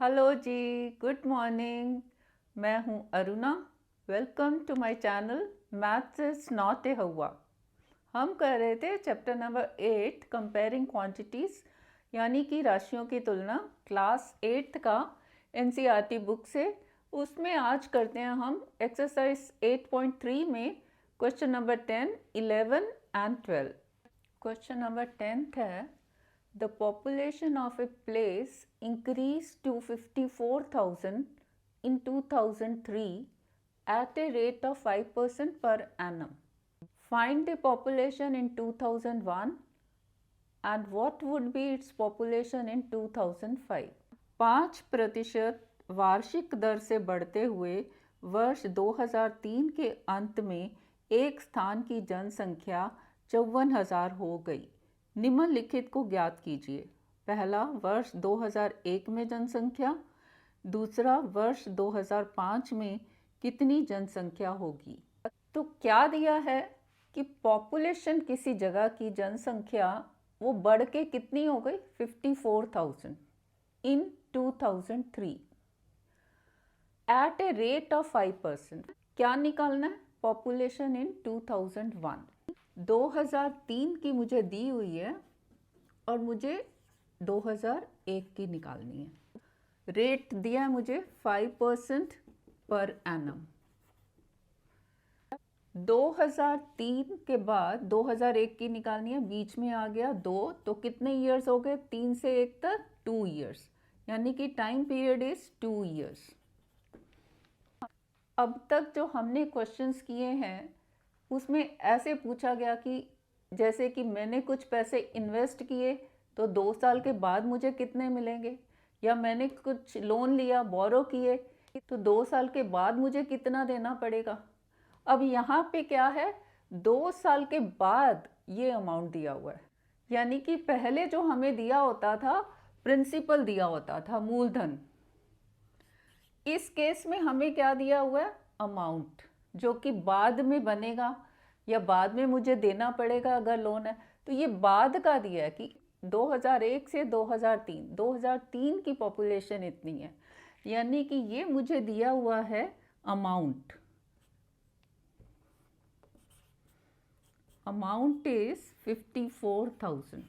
Hello जी, good morning. मैं हूँ Aruna. Welcome to my channel maths is not a हवा। हम कर रहे थे चैप्टर नंबर 8 कंपेयरिंग क्वांटिटीज़ यानी कि राशियों की तुलना, क्लास 8 का एनसीईआरटी बुक से। उसमें आज करते हैं हम एक्सरसाइज 8.3 में question number 10, 11 and 12। Question number 10 है, the population of a place increased to 54,000 in 2003 at a rate of 5% per annum. Find the population in 2001 and what would be its population in 2005. 5% वार्षिक दर से बढ़ते हुए वर्ष 2003 के अंत में एक स्थान की जनसंख्या 54,000 हो गई। निम्नलिखित को ज्ञात कीजिए। पहला, वर्ष 2001 में जनसंख्या। दूसरा, वर्ष 2005 में कितनी जनसंख्या होगी। तो क्या दिया है कि पॉपुलेशन किसी जगह की जनसंख्या वो बढ़ के कितनी हो गई, 54,000 इन 2003 एट ए रेट ऑफ 5%। क्या निकालना है, पॉपुलेशन इन 2001। 2003 की मुझे दी हुई है और मुझे 2001 की निकालनी है। रेट दिया है मुझे 5% पर एनम। 2003 के बाद 2001 की निकालनी है, बीच में आ गया 2, तो कितने ईयर्स हो गए, 3 से 1 तक 2 ईयर्स, यानी कि टाइम पीरियड इज 2 ईयर्स। अब तक जो हमने क्वेश्चंस किए हैं उसमें ऐसे पूछा गया कि जैसे कि मैंने कुछ पैसे इन्वेस्ट किए तो 2 साल के बाद मुझे कितने मिलेंगे, या मैंने कुछ लोन लिया, बोरो किए, तो 2 साल के बाद मुझे कितना देना पड़ेगा। अब यहाँ पे क्या है, 2 साल के बाद ये अमाउंट दिया हुआ है, यानी कि पहले जो हमें दिया होता था प्रिंसिपल दिया होता था, मूलधन। इस केस में हमें क्या दिया हुआ है, अमाउंट, जो कि बाद में बनेगा या बाद में मुझे देना पड़ेगा अगर लोन है। तो ये बाद का दिया है कि 2001 से 2003 की पॉपुलेशन इतनी है, यानी कि ये मुझे दिया हुआ है अमाउंट। Amount is 54,000।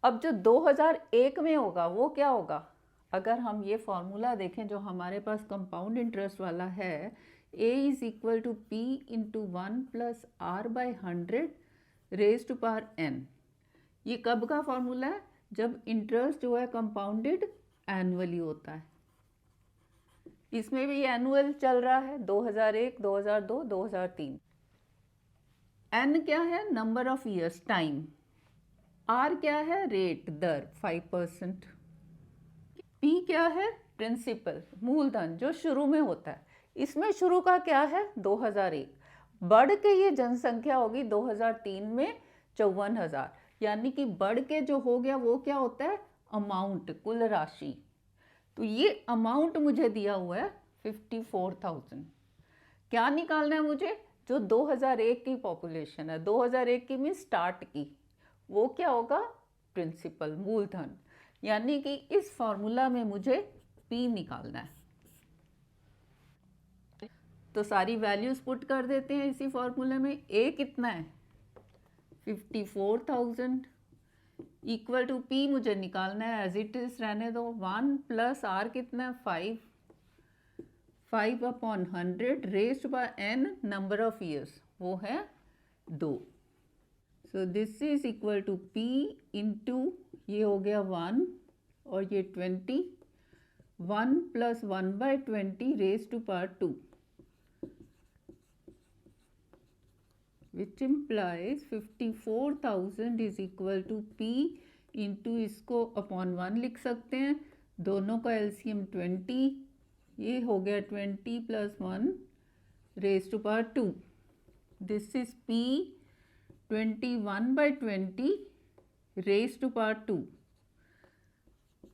अब जो 2001 में होगा वो क्या होगा, अगर हम ये फॉर्मूला देखें जो हमारे पास कंपाउंड इंटरेस्ट वाला है, a is equal to P into 1 plus R by 100 raise to power n। ये कब का फॉर्मूला है, जब इंटरेस्ट जो है कंपाउंडेड एनुअली होता है। इसमें भी एनुअल चल रहा है, 2001, 2002, 2003। n क्या है, number of years, time. r क्या है, रेट, दर, 5%। p क्या है, प्रिंसिपल, मूलधन, जो शुरू में होता है। इसमें शुरू का क्या है, 2001। बढ़ के ये जनसंख्या होगी 2003 में 54,000, यानी कि बढ़ के जो हो गया वो क्या होता है, अमाउंट, कुल राशि। तो ये अमाउंट मुझे दिया हुआ है 54,000। क्या निकालना है मुझे, जो 2001 की पॉपुलेशन है, 2001 की मीन स्टार्ट की, वो क्या होगा, प्रिंसिपल, मूलधन, यानी कि इस फॉर्मूला में मुझे P निकालना है। तो सारी वैल्यूज पुट कर देते हैं इसी फॉर्मूले में। A कितना है, 54,000 इक्वल टू P मुझे निकालना है, एज इट इज रहने दो, 1 प्लस R कितना है, 5 upon 100 raised by n, number of years वो है 2। So this is equal to P into, ये हो गया 1 और ये 20, 1 plus 1 by 20 raise to power 2, which implies 54,000 is equal to P into, इसको अपॉन 1 लिख सकते हैं, दोनों का एलसीएम 20, ये हो गया 20 plus 1 raise to power 2। This is P 21 by 20 raise to power 2,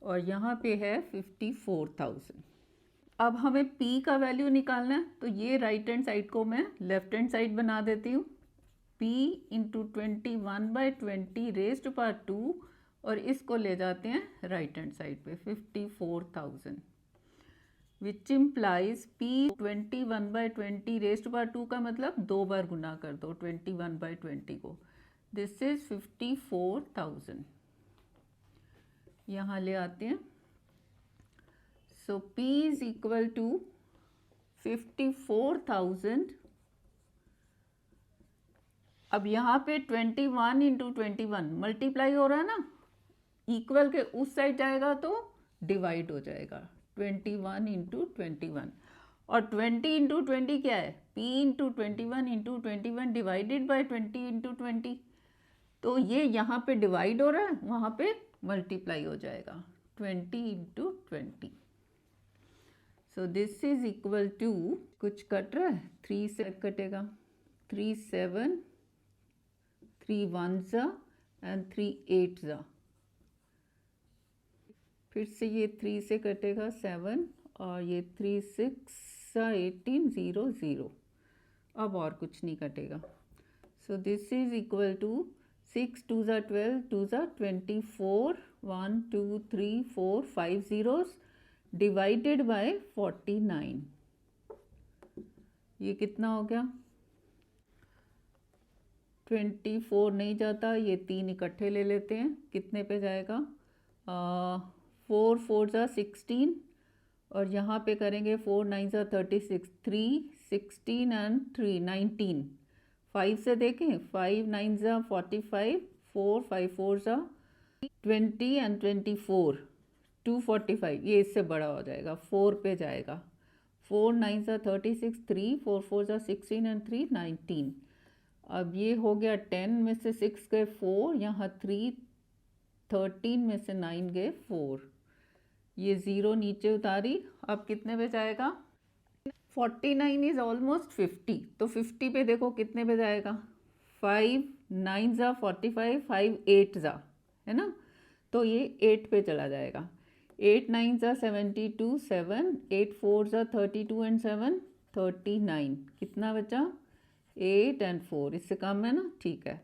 और यहाँ पे है 54,000। अब हमें P का वैल्यू निकालना है, तो ये राइट हैंड साइड को मैं लेफ्ट हैंड साइड बना देती हूँ। P into 21 by 20 raise to power 2 और इसको ले जाते हैं राइट हैंड साइड पे 54,000, विच इम्प्लाइज P 21/20 रेस्ट बार 2 का मतलब 2 बार गुना कर दो 21/20 को, दिस इज 54,000। यहाँ ले आते हैं, सो P इज इक्वल टू 54,000। अब यहाँ पे 21 इंटू 21 मल्टीप्लाई हो रहा है ना, इक्वल के उस साइड जाएगा तो डिवाइड हो जाएगा 21 इंटू 21, और 20 इंटू 20 क्या है, P into 21 into 21 divided by 20 into 20, तो ये यहाँ पे डिवाइड हो रहा है, वहाँ पे मल्टीप्लाई हो जाएगा 20 into 20। So this is equal to, कुछ कट रहा है, 3 से कटेगा, 3 7, 3 1 एंड 3 8 जा, फिर से ये 3 से कटेगा 7, और ये 3 6 18 0 0, अब और कुछ नहीं कटेगा। So this is equal to 6 2 ज़ा 12, 2 ज़ा 24, 1 2 3 4 5 zeros डिवाइडेड बाय 49। ये कितना हो गया, 24 नहीं जाता, ये 3 इकट्ठे ले लेते हैं, कितने पे जाएगा, 4 4 ज़ा 16, और यहाँ पे करेंगे 4 9 ज़ा 36, 3 16 एंड 3 19, 5 से देखें, 5 9 ज़ा 45, 4 5 4 ज़ा 20 एंड 24, 245, ये इससे बड़ा हो जाएगा, 4 पे जाएगा, 4 9 ज़ा 36, 3 4 4 ज़ा 16 एंड 3 19। अब ये हो गया 10 में से 6 गए 4, यहाँ 3, 13 में से 9 गए 4, ये 0 नीचे उतारी, अब कितने पे जाएगा, 49 इज ऑलमोस्ट 50, तो 50 पे देखो कितने पे जाएगा, 5 9 ज़ा 45, 5 8 ज़ा, है ना, तो ये 8 पे चला जाएगा, 8 9 ज़ा 72, 7 8 4 ज़ा 32 एंड 7 39, कितना बचा, 8 एंड 4, इससे कम है ना, ठीक है।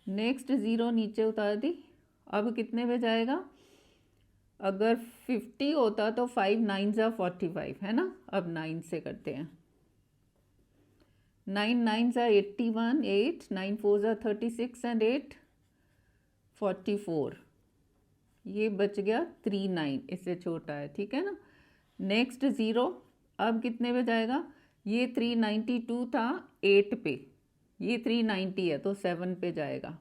नेक्स्ट 0 नीचे उतार दी, अब कितने पे जाएगा, अगर 50 होता तो 5 9 ज़ा 45, है ना, अब 9 से करते हैं, 9 9 ज़ा 81, 8 9 4 ज़ा 36 एंड 8 44, ये बच गया 3 9, इससे छोटा है, ठीक है ना। नेक्स्ट 0, अब कितने पे जाएगा, ये 392 था 8 पे, ये 390 है तो 7 पे जाएगा,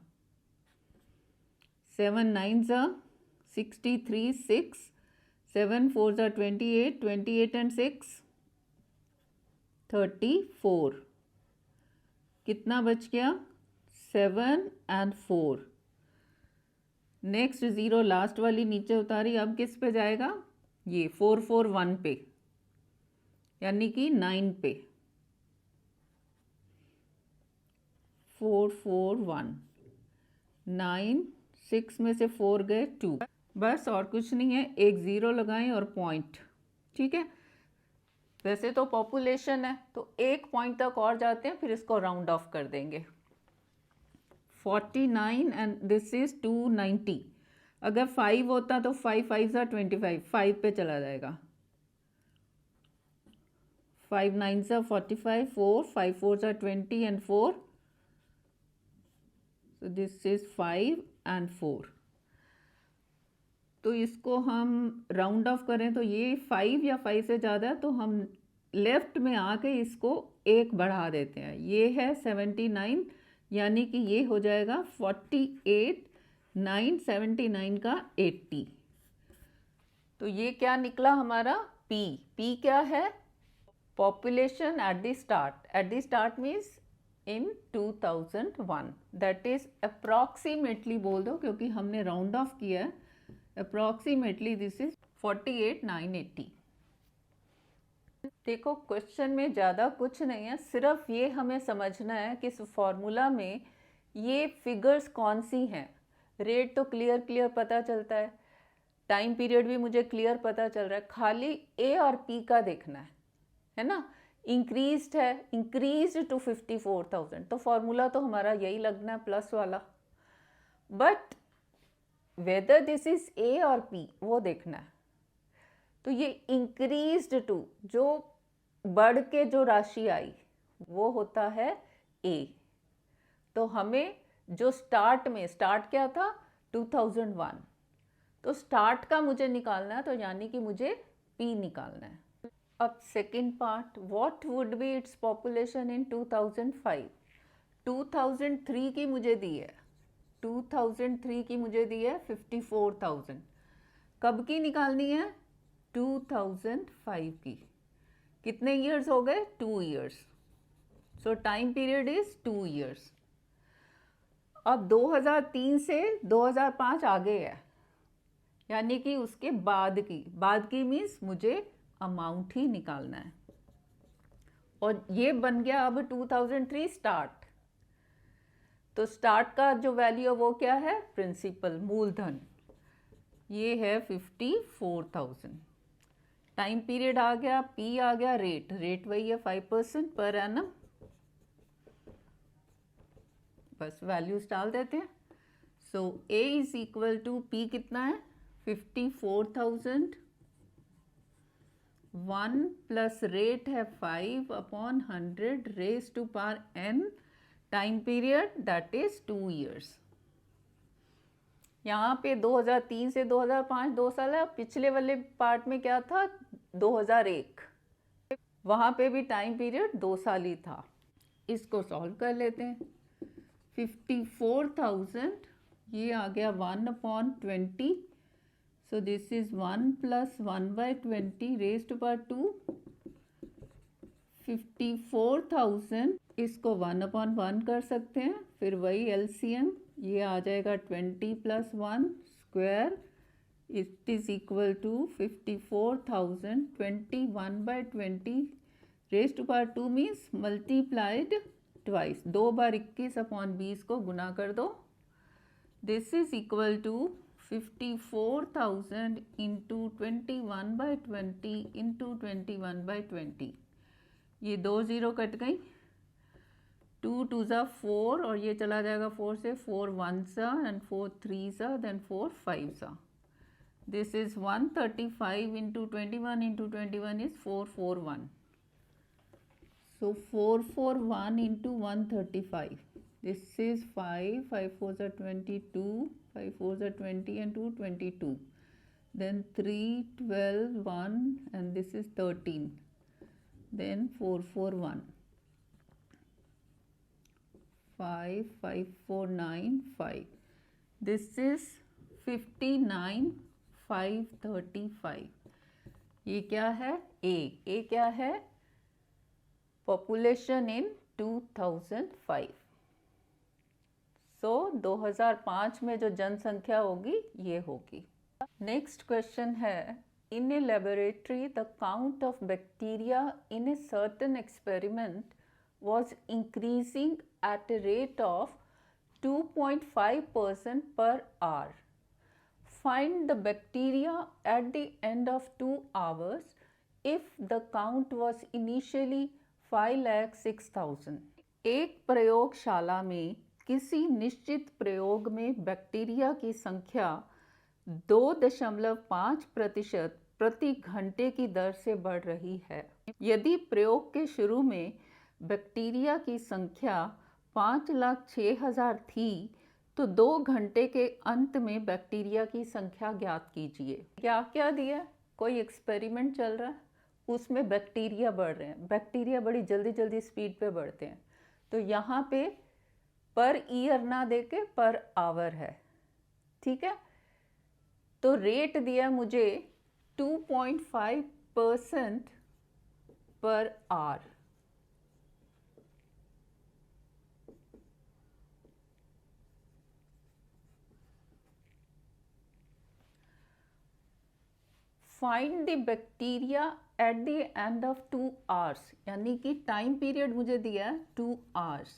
7 9 ज़ा 63, 6 7 4 ज़ा 28, 28 एंड 6 34, कितना बच गया, 7 एंड 4। नेक्स्ट 0 लास्ट वाली नीचे उतारी, अब किस पे जाएगा, ये 441 पे, यानी कि 9 पे, 441, 9 6 में से 4 गए 2, बस और कुछ नहीं है, एक 0 लगाएं और पॉइंट, ठीक है। वैसे तो पॉपुलेशन है तो एक पॉइंट तक और जाते हैं, फिर इसको राउंड ऑफ कर देंगे, 49 एंड दिस इज 290, अगर 5 होता तो 5 5 ज़ा 25, 5 पे चला जाएगा, 5 9 ज़ा 45, 4 5 4 ज़ा 20 and 4, so this is 5 and 4। तो इसको हम राउंड ऑफ करें तो ये 5 या 5 से ज़्यादा है, तो हम लेफ्ट में आके इसको 1 बढ़ा देते हैं, ये है 79, यानी कि ये हो जाएगा 48, 9 79 का 80, तो ये क्या निकला हमारा P क्या है, population at the start means in 2001, that is approximately बोल दो क्योंकि हमने राउंड ऑफ किया है, अप्रॉक्सीमेटली दिस इज 48,980। देखो क्वेश्चन में ज़्यादा कुछ नहीं है, सिर्फ ये हमें समझना है कि इस फॉर्मूला में ये फिगर्स कौन सी हैं, रेट तो क्लियर पता चलता है, टाइम पीरियड भी मुझे क्लियर पता चल रहा है, खाली ए और पी का देखना है ना। इंक्रीज्ड है, इंक्रीज्ड टू 54,000, तो फॉर्मूला तो हमारा यही लगना है प्लस वाला, but whether this is a और पी वो देखना है। तो ये इंक्रीज्ड टू, जो बढ़ के जो राशि आई वो होता है ए। तो हमें जो स्टार्ट क्या था 2001, तो स्टार्ट का मुझे निकालना है, तो यानी कि मुझे पी निकालना है। अब second part, what would be its population in 2005। 2003 की मुझे दी है, 2003 की मुझे दी है 54,000। कब की निकालनी है 2005 की। कितने ईयर्स हो गए 2 years, so time period is 2 years. अब 2003 से 2005 आगे है, यानी कि उसके बाद की मीन्स मुझे अमाउंट ही निकालना है। और ये बन गया अब 2003 स्टार्ट। तो स्टार्ट का जो वैल्यू है वो क्या है, प्रिंसिपल मूलधन, ये है 54,000। टाइम पीरियड आ गया, पी आ गया, रेट वही है 5% पर एनम। बस वैल्यूज डाल देते हैं। So A is equal to P कितना है 54,000, 1 प्लस रेट है 5/100 raise to power n, time period that is 2 years. यहाँ पे 2003 से 2005 2 साल है। पिछले वाले पार्ट में क्या था 2001, वहाँ पे भी टाइम पीरियड 2 साल ही था। इसको सॉल्व कर लेते हैं। 54,000 ये आ गया 1/20, so this is 1 plus 1/20 raise to power 2। 54,000 इसको 1/1 कर सकते हैं, फिर वही एलसीएम, ये आ जाएगा 20 plus 1 square, it is equal to 54,000 21/20 raise to power 2 means multiplied twice, 2 बार 21/20 को गुना कर दो। This is equal to 54,000 into 21/20 into 21/20। ये 2 0 कट गई, 2 2 ज़ा 4 और ये चला जाएगा 4 से, 4 1 ज़ा एंड 4 3 ज़ा देन 4 5 ज़ा। This is 135 into 21 into 21 is 441। So 441 into 135. This is 5, 5 4s are 22, 5 4s are 20 and 2 22. Then 3, 12, 1 and this is 13. Then 441. 5, 5 4 9 5. This is 59, 535. ये क्या है ए क्या है पॉपुलेशन इन 2005। सो 2005 में जो जनसंख्या होगी ये होगी। नेक्स्ट क्वेश्चन है, in a laboratory the count of bacteria in a certain experiment was increasing at a rate of 2.5% per hour. Find the bacteria at the end of 2 hours if the count was initially 5,06,000. एक प्रयोगशाला में किसी निश्चित प्रयोग में bacteria की संख्या 2.5% प्रति घंटे की दर से बढ़ रही है। यदि प्रयोग के शुरू में बैक्टीरिया की संख्या 5,06,000 थी तो 2 घंटे के अंत में बैक्टीरिया की संख्या ज्ञात कीजिए। क्या दिया, कोई एक्सपेरिमेंट चल रहा है, उसमें बैक्टीरिया बढ़ रहे हैं, बैक्टीरिया बड़ी जल्दी जल्दी स्पीड पे बढ़ते हैं। तो यहाँ पे पर ईयर ना देके पर आवर है, ठीक है। तो रेट दिया मुझे 2.5% per hour. Find the bacteria at the end of 2 hours, यानी कि टाइम पीरियड मुझे दिया है 2 hours।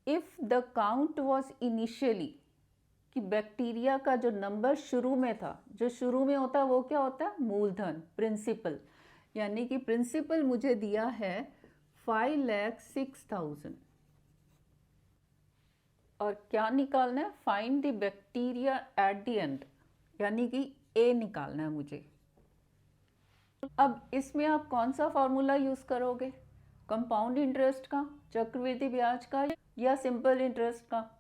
If the count was initially, कि बैक्टीरिया का जो नंबर शुरू में था, जो शुरू में होता है वो क्या होता है मूलधन, प्रिंसिपल, यानी कि प्रिंसिपल मुझे दिया है 5,06,000। और क्या निकालना है, find the bacteria at the end, यानी कि ए निकालना है मुझे। अब इसमें आप कौन सा फॉर्मूला यूज़ करोगे, कंपाउंड इंटरेस्ट का, चक्रवृद्धि ब्याज का, या सिंपल इंटरेस्ट का।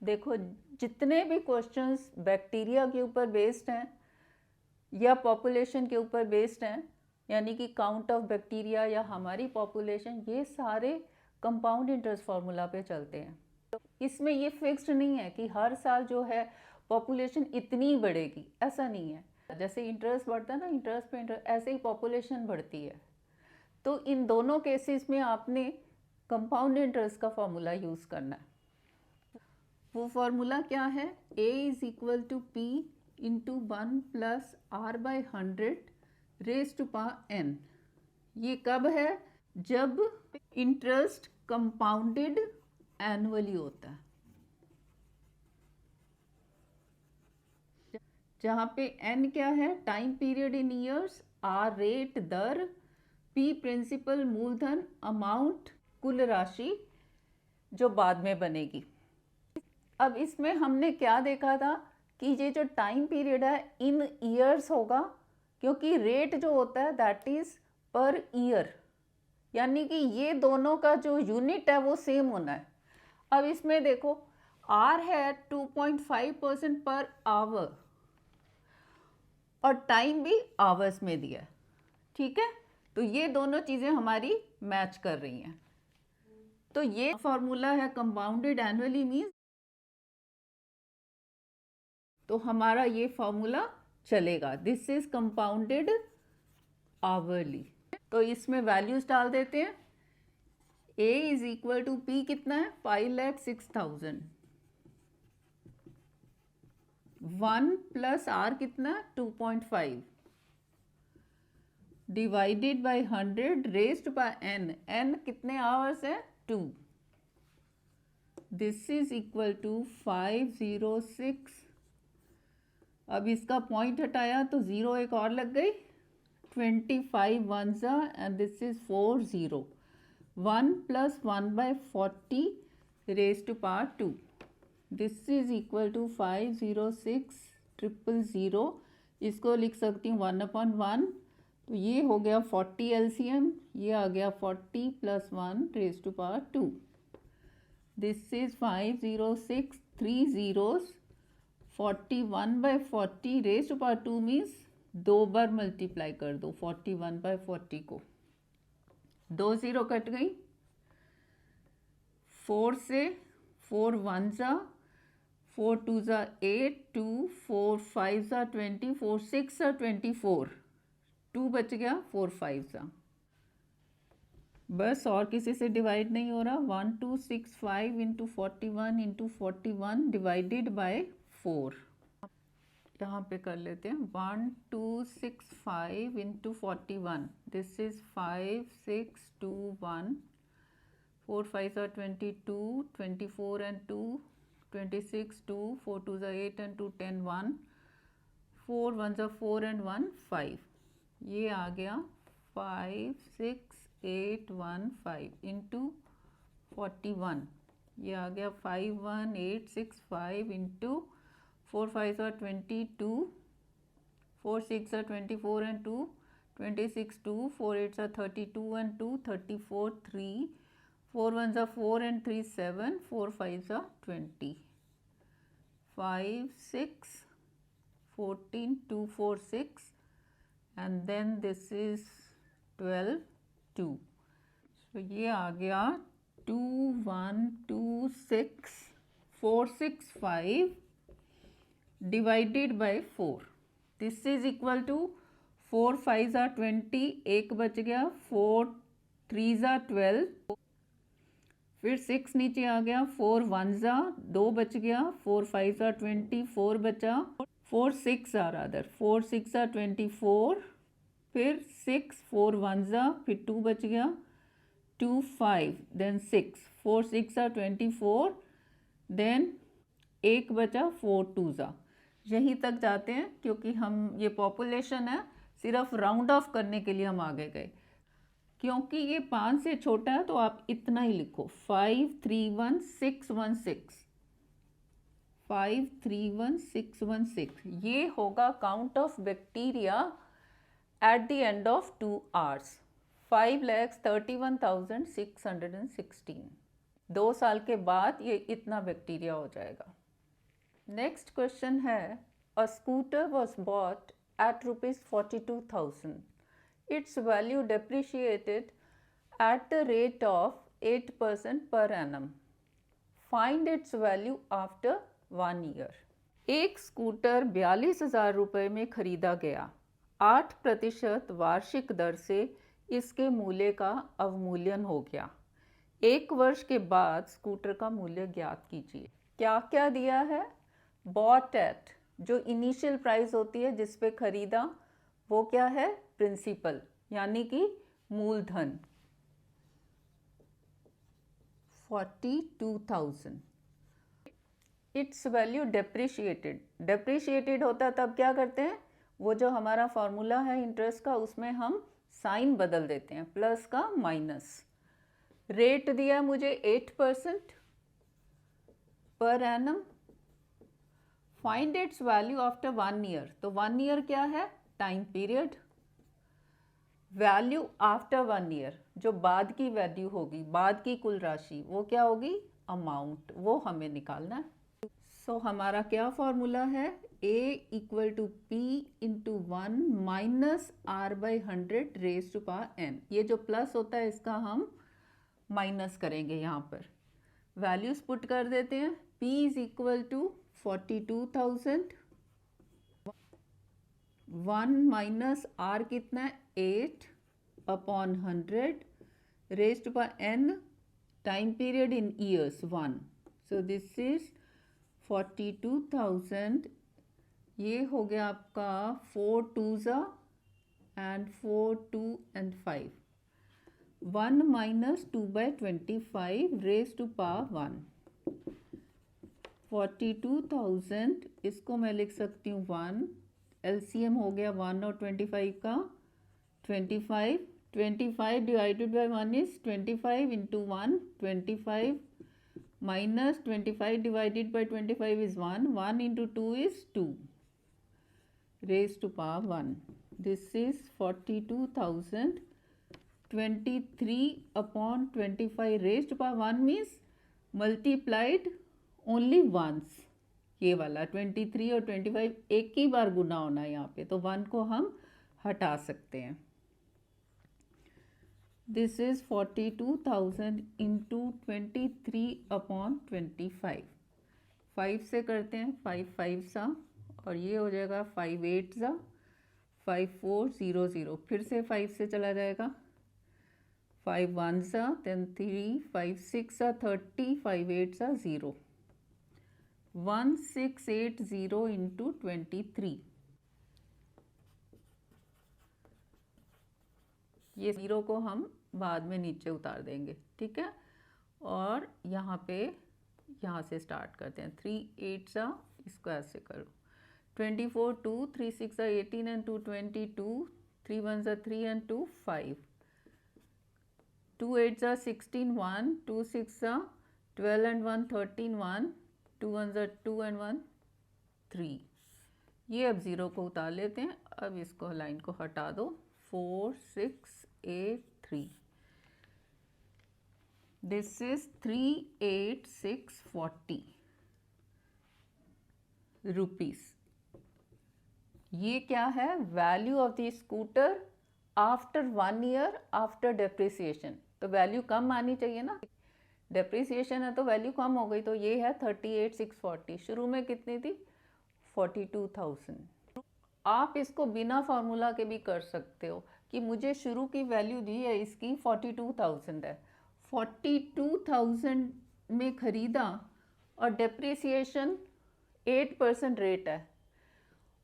देखो जितने भी क्वेश्चंस बैक्टीरिया के ऊपर बेस्ड हैं या पॉपुलेशन के ऊपर बेस्ड हैं, यानी कि काउंट ऑफ बैक्टीरिया या हमारी पॉपुलेशन, ये सारे कंपाउंड इंटरेस्ट फार्मूला पे चलते हैं। तो इसमें ये फिक्स्ड नहीं है कि हर साल जो है पॉपुलेशन इतनी बढ़ेगी, ऐसा नहीं है। जैसे इंटरेस्ट बढ़ता है ना, इंटरेस्ट पे इंटरेस्ट, ऐसे ही पॉपुलेशन बढ़ती है। तो इन दोनों केसेस में आपने कंपाउंड इंटरेस्ट का फॉर्मूला यूज़ करना है। वो फॉर्मूला क्या है, a is equal to P into 1 plus R by 100 raise to power n। ये कब है, जब इंटरेस्ट कंपाउंडेड एनुअली होता है, जहाँ पे n क्या है, time period in years, r rate दर, p प्रिंसिपल मूलधन, अमाउंट कुल राशि जो बाद में बनेगी। अब इसमें हमने क्या देखा था कि ये जो टाइम पीरियड है इन ईयर्स होगा, क्योंकि रेट जो होता है दैट इज पर ईयर, यानी कि ये दोनों का जो यूनिट है वो सेम होना है। अब इसमें देखो आर है 2.5% पर आवर और टाइम भी आवर्स में दिया है, ठीक है। तो ये दोनों चीज़ें हमारी मैच कर रही हैं। तो ये फॉर्मूला है कंपाउंडेड एनुअली मीन्स, तो हमारा ये फॉर्मूला चलेगा, दिस इज कंपाउंडेड आवरली। तो इसमें वैल्यूज डाल देते हैं। a is equal to P कितना है, 5,06,000, 1 प्लस आर कितना, 2.5 divided by 100 raised by n कितने आवर्स है, 2। This is equal to 506। अब इसका पॉइंट हटाया तो 0 एक और लग गई, 25 1 and this is 40, 1 plus 1 by 40 raise to power 2। This is equal to 506,000। इसको लिख सकती हूँ 1/1, तो ये हो गया 40 LCM, ये आ गया 40 plus 1 raise to power 2। This is 506, 3 zeros, 41/40 raise to power 2 means 2 बार मल्टीप्लाई कर दो 41/40 को, 2 0 कट गई, 4 से 4 1 4 2 8, 2 4 5 20, 4 6 24, 2 बच गया, 4 5 बस, और किसी से डिवाइड नहीं हो रहा। 1265 इंटू 41 इंटू 41 डिवाइडेड बाय 4, यहाँ पे कर लेते हैं 1265 into 41, this is 5621, 4 5 22, 24 and 2 26, 2 4 2 8 and 2 10 1, 4 1 4 and 1 5, ये आ गया 56815 इंटू 41, ये आ गया 51865 into 4 5 22, 4 6 24 and 2 26, 2 4 8 32 and 2 34 3, 4 1 4 and 3 7, 4 5 20, 5 6 14 2 4 6 and then this is 12 2, so ये आ गया 2126465 divided by 4, this is equal to 4 5 20, एक बच गया, 4 3 12, फिर 6 नीचे आ गया, 4 1 2 बच गया, 4 5 20, 4 बचा, 4 6 अदर, 4 6 24, फिर 6 4 1 फिर 2 बच गया, 2 5 देन 6, 4 6 24, देन एक बचा, 4 2 यहीं तक जाते हैं, क्योंकि हम ये पॉपुलेशन है सिर्फ राउंड ऑफ करने के लिए हम आगे गए, क्योंकि ये 5 से छोटा है तो आप इतना ही लिखो 531616, 531616, ये होगा count of bacteria at the end of 2 hours. 5,31,616. 2 साल के बाद ये इतना बैक्टीरिया हो जाएगा. नेक्स्ट क्वेश्चन है, a scooter was bought at ₹42,000. Its value depreciated at the rate of 8% per annum. Find its value after 1 year. एक स्कूटर 42,000 रुपये में खरीदा गया. 8% वार्षिक दर से इसके मूल्य का अवमूल्यन हो गया. 1 वर्ष के बाद स्कूटर का मूल्य ज्ञात कीजिए. क्या क्या दिया है? बॉट एट, जो इनिशियल प्राइस होती है जिस पे खरीदा, वो क्या है? प्रिंसिपल, यानी कि मूलधन 42,000. Its value depreciated. डेप्रिशिएटेड होता तब क्या करते हैं, वो जो हमारा फॉर्मूला है इंटरेस्ट का, उसमें हम साइन बदल देते हैं, प्लस का माइनस. रेट दिया मुझे 8% per annum. Find its value after 1 year. तो 1 year क्या है? Time period. Value after 1 year, जो बाद की वैल्यू होगी, बाद की कुल राशि, वो क्या होगी? अमाउंट. वो हमें निकालना है. सो हमारा क्या फॉर्मूला है? A equal to P into 1 minus R/100 raise to power n. ये जो प्लस होता है इसका हम माइनस करेंगे यहाँ पर. वैल्यूज पुट कर देते हैं. P is equal to 42,000. 1 minus R कितना है? 8 upon 100 raise to power n. Time period in years 1. So this is 42,000. ये हो गया आपका 4 2s and 4 2 and 5. 1 minus 2/25 raise to power 1. 42,000, इसको मैं लिख सकती हूँ 1. LCM हो गया 1 और 25 का 25. 25 divided by 1 is 25 into 1 25 minus 25 divided by 25 is 1. 1 into 2 is 2 raised to power 1. This is 42,000. 23 upon 25 raised to power 1 means multiplied only once. ये वाला 23 और 25 एक ही बार गुना होना है यहाँ पे, तो 1 को हम हटा सकते हैं. This is 42,000 into 23 upon 25. 5 से करते हैं. 5 5 सा, और ये हो जाएगा 5 8 सा, 5 4 0 0. फिर से 5 से चला जाएगा. 5 1 सा, then 3 5 6 सा 30, 5 8 सा 0. 1680 into 23. ये 0 को हम बाद में नीचे उतार देंगे, ठीक है. और यहाँ पे यहाँ से स्टार्ट करते हैं. 3 8 सा, इसको ऐसे करो. 24 2 3 6 18 and 2 22. 3 1 3 and 2 5. 2 8 16 1. 2 6 12 and 1 13 1. 2 1 2 and 1 3. ये अब 0 को उतार लेते हैं. अब इसको लाइन को हटा दो. 4 6 8 3. This is 38640 rupees. ये क्या है? Value of the scooter after 1 year after depreciation. तो वैल्यू कम आनी चाहिए ना. डेप्रिसिएशन है तो वैल्यू कम हो गई, तो ये है 38,640. शुरू में कितनी थी? 42,000. आप इसको बिना फॉर्मूला के भी कर सकते हो कि मुझे शुरू की वैल्यू दी है इसकी 42,000 है. 42,000 में खरीदा और डेप्रिसिएशन 8% रेट है,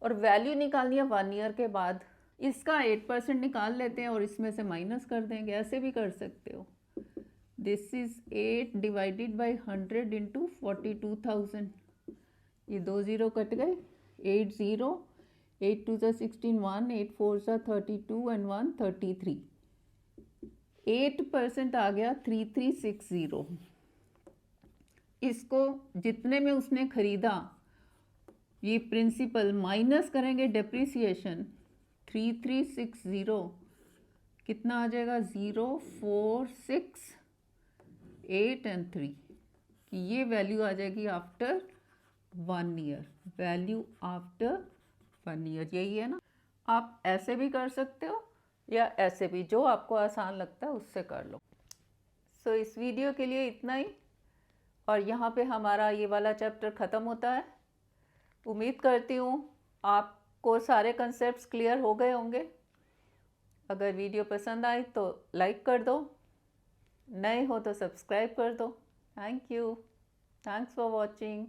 और वैल्यू निकालनी है 1 year के बाद. इसका 8% निकाल लेते हैं और इसमें से माइनस कर देंगे. ऐसे भी कर सकते हो. This is 8 divided by 100 into 42,000. ये 2 0 कट गए. 8 0. 8 2 16 1. 8 4 32 and 1 33. 8% आ गया 3360. इसको जितने में उसने खरीदा, ये प्रिंसिपल माइनस करेंगे डेप्रिसिएशन, 3360 कितना आ जाएगा, 0 4 6 8 एंड 3 कि ये वैल्यू आ जाएगी after 1 year, value after 1 year, यही है ना। आप ऐसे भी कर सकते हो या ऐसे भी, जो आपको आसान लगता है उससे कर लो। सो इस वीडियो के लिए इतना ही, और यहाँ पे हमारा ये वाला चैप्टर ख़त्म होता है। उम्मीद करती हूँ आपको सारे कंसेप्ट्स क्लियर हो गए होंगे। अगर वीडियो पसंद आई तो लाइक कर दो, नए हो तो सब्सक्राइब कर दो। Thank you, thanks for watching.